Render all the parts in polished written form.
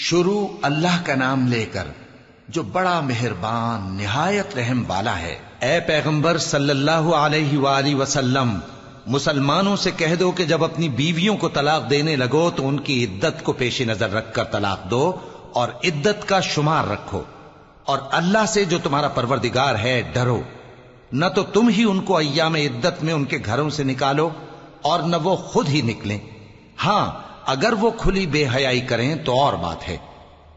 شروع اللہ کا نام لے کر جو بڑا مہربان نہایت رحم والا ہے۔ اے پیغمبر صلی اللہ علیہ وآلہ وسلم، مسلمانوں سے کہہ دو کہ جب اپنی بیویوں کو طلاق دینے لگو تو ان کی عدت کو پیش نظر رکھ کر طلاق دو اور عدت کا شمار رکھو، اور اللہ سے جو تمہارا پروردگار ہے ڈرو۔ نہ تو تم ہی ان کو ایام عدت میں ان کے گھروں سے نکالو اور نہ وہ خود ہی نکلیں، ہاں اگر وہ کھلی بے حیائی کریں تو اور بات ہے،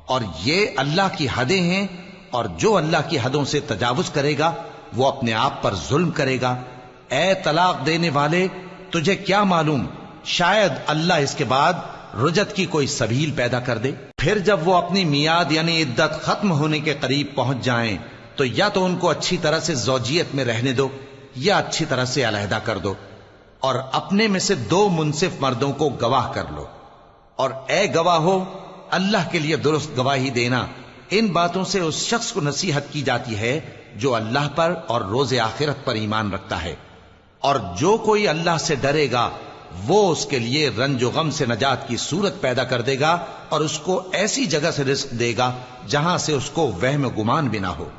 اور یہ اللہ کی حدیں ہیں، اور جو اللہ کی حدوں سے تجاوز کرے گا وہ اپنے آپ پر ظلم کرے گا۔ اے طلاق دینے والے، تجھے کیا معلوم شاید اللہ اس کے بعد رجعت کی کوئی سبیل پیدا کر دے۔ پھر جب وہ اپنی میعاد یعنی عدت ختم ہونے کے قریب پہنچ جائیں تو یا تو ان کو اچھی طرح سے زوجیت میں رہنے دو یا اچھی طرح سے علیحدہ کر دو، اور اپنے میں سے 2 منصف مردوں کو گواہ کر لو، اور اے گواہو اللہ کے لیے درست گواہی دینا۔ ان باتوں سے اس شخص کو نصیحت کی جاتی ہے جو اللہ پر اور روز آخرت پر ایمان رکھتا ہے، اور جو کوئی اللہ سے ڈرے گا وہ اس کے لیے رنج و غم سے نجات کی صورت پیدا کر دے گا، اور اس کو ایسی جگہ سے رزق دے گا جہاں سے اس کو وہم و گمان بھی نہ ہو،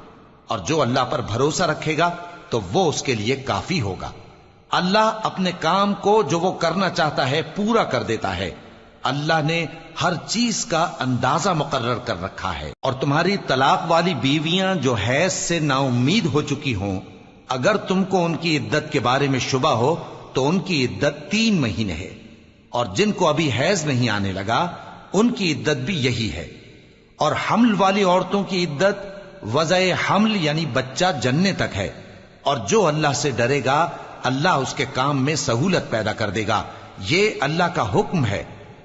اور جو اللہ پر بھروسہ رکھے گا تو وہ اس کے لیے کافی ہوگا۔ اللہ اپنے کام کو جو وہ کرنا چاہتا ہے پورا کر دیتا ہے۔ اللہ نے ہر چیز کا اندازہ مقرر کر رکھا ہے۔ اور تمہاری طلاق والی بیویاں جو حیض سے نا امید ہو چکی ہوں، اگر تم کو ان کی عدت کے بارے میں شبہ ہو تو ان کی عدت 3 مہینے ہے، اور جن کو ابھی حیض نہیں آنے لگا ان کی عدت بھی یہی ہے۔ اور حمل والی عورتوں کی عدت وضع حمل یعنی بچہ جننے تک ہے، اور جو اللہ سے ڈرے گا اللہ اس کے کام میں سہولت پیدا کر دے گا۔ یہ اللہ کا حکم ہے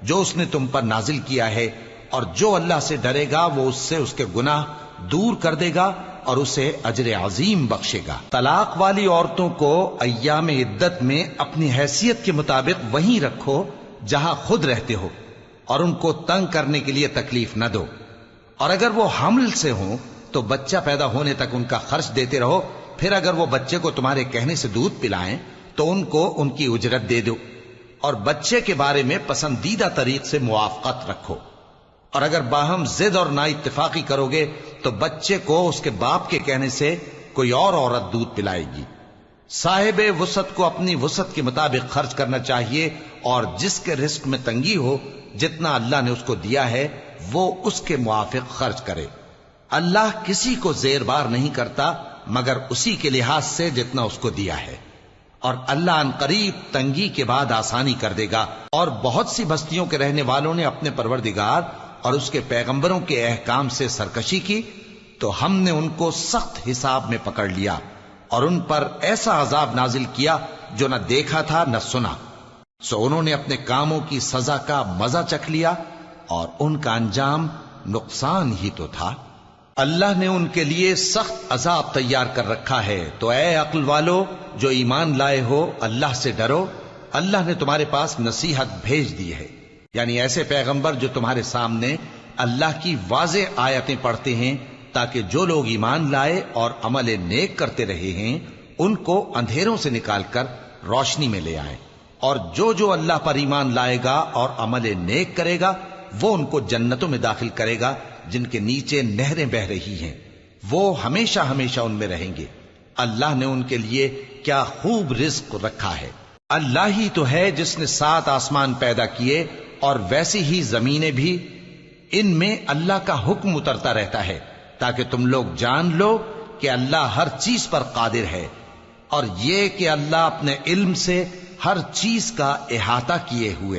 جو اس نے تم پر نازل کیا ہے، اور جو اللہ سے ڈرے گا وہ اس سے اس کے گناہ دور کر دے گا اور اسے اجر عظیم بخشے گا۔ طلاق والی عورتوں کو ایام عدت میں اپنی حیثیت کے مطابق وہیں رکھو جہاں خود رہتے ہو، اور ان کو تنگ کرنے کے لیے تکلیف نہ دو، اور اگر وہ حمل سے ہوں تو بچہ پیدا ہونے تک ان کا خرچ دیتے رہو، پھر اگر وہ بچے کو تمہارے کہنے سے دودھ پلائیں تو ان کو ان کی اجرت دے دو، اور بچے کے بارے میں پسندیدہ طریق سے موافقت رکھو، اور اگر باہم ضد اور نا اتفاقی کرو گے تو بچے کو اس کے باپ کے کہنے سے کوئی اور عورت دودھ پلائے گی۔ صاحب وسعت کو اپنی وسعت کے مطابق خرچ کرنا چاہیے، اور جس کے رزق میں تنگی ہو جتنا اللہ نے اس کو دیا ہے وہ اس کے موافق خرچ کرے۔ اللہ کسی کو زیر بار نہیں کرتا مگر اسی کے لحاظ سے جتنا اس کو دیا ہے، اور اللہ ان قریب تنگی کے بعد آسانی کر دے گا۔ اور بہت سی بستیوں کے رہنے والوں نے اپنے پروردگار اور اس کے پیغمبروں کے احکام سے سرکشی کی تو ہم نے ان کو سخت حساب میں پکڑ لیا، اور ان پر ایسا عذاب نازل کیا جو نہ دیکھا تھا نہ سنا، سو انہوں نے اپنے کاموں کی سزا کا مزہ چکھ لیا، اور ان کا انجام نقصان ہی تو تھا۔ اللہ نے ان کے لیے سخت عذاب تیار کر رکھا ہے، تو اے عقل والو جو ایمان لائے ہو اللہ سے ڈرو۔ اللہ نے تمہارے پاس نصیحت بھیج دی ہے، یعنی ایسے پیغمبر جو تمہارے سامنے اللہ کی واضح آیتیں پڑھتے ہیں تاکہ جو لوگ ایمان لائے اور عمل نیک کرتے رہے ہیں ان کو اندھیروں سے نکال کر روشنی میں لے آئیں، اور جو اللہ پر ایمان لائے گا اور عمل نیک کرے گا وہ ان کو جنتوں میں داخل کرے گا جن کے نیچے نہریں بہ رہی ہیں، وہ ہمیشہ ہمیشہ ان میں رہیں گے۔ اللہ نے ان کے لیے کیا خوب رزق رکھا ہے۔ اللہ ہی تو ہے جس نے 7 آسمان پیدا کیے اور ویسی ہی زمینیں بھی، ان میں اللہ کا حکم اترتا رہتا ہے تاکہ تم لوگ جان لو کہ اللہ ہر چیز پر قادر ہے، اور یہ کہ اللہ اپنے علم سے ہر چیز کا احاطہ کیے ہوئے